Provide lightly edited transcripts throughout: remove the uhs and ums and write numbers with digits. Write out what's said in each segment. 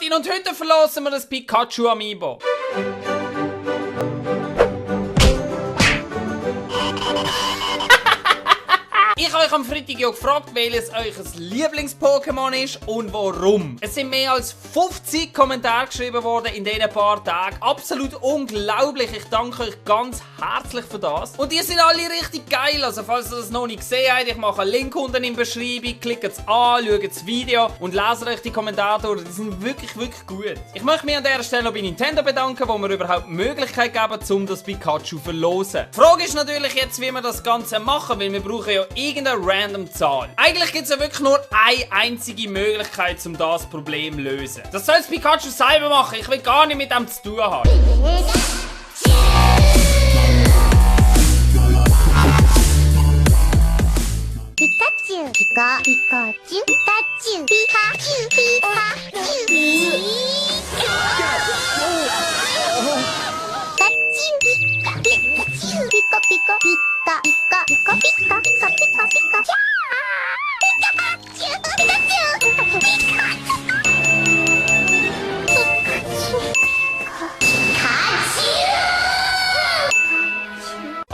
Martin und heute verlosen wir das Pikachu Amiibo. Ich habe euch am Freitag ja gefragt, welches euer Lieblings-Pokémon ist und warum. Es sind mehr als 50 Kommentare geschrieben worden in diesen paar Tagen. Absolut unglaublich. Ich danke euch ganz herzlich für das. Und die sind alle richtig geil. Also falls ihr das noch nicht gesehen habt, ich mache einen Link unten in der Beschreibung. Klickt es an, schaut das Video und lest euch die Kommentare durch. Die sind wirklich, wirklich gut. Ich möchte mich an dieser Stelle noch bei Nintendo bedanken, wo mir überhaupt die Möglichkeit geben, um das Pikachu zu verlosen. Die Frage ist natürlich jetzt, wie wir das Ganze machen, weil wir brauchen ja irgendeine random Zahl. Eigentlich gibt es ja wirklich nur eine einzige Möglichkeit, um das Problem zu lösen. Das soll das Pikachu selber machen. Ich will gar nicht mit dem zu tun haben. Pikachu, Pikachu, Pikachu, Pikachu,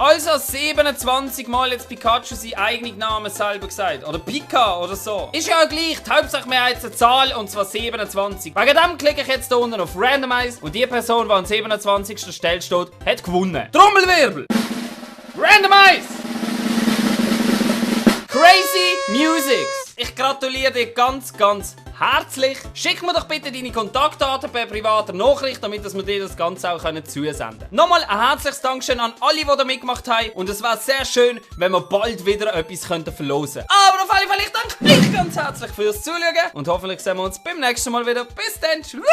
Also 27 Mal jetzt Pikachu seinen eigenen Namen selber gesagt. Oder Pika oder so. Ist ja auch gleich. Die Hauptsache wir haben jetzt eine Zahl und zwar 27. Wegen dem klicke ich jetzt hier unten auf Randomize und die Person, die an 27. Stelle steht, hat gewonnen. Trommelwirbel! Randomize! Crazy Musics! Ich gratuliere dir ganz, ganz herzlich. Schick mir doch bitte deine Kontaktdaten per privater Nachricht, damit wir dir das Ganze auch zusenden können. Nochmal ein herzliches Dankeschön an alle, die da mitgemacht haben. Und es wäre sehr schön, wenn wir bald wieder etwas verlosen könnten. Aber auf alle Fälle, ich danke euch ganz herzlich fürs Zuschauen. Und hoffentlich sehen wir uns beim nächsten Mal wieder. Bis dann. Tschüss.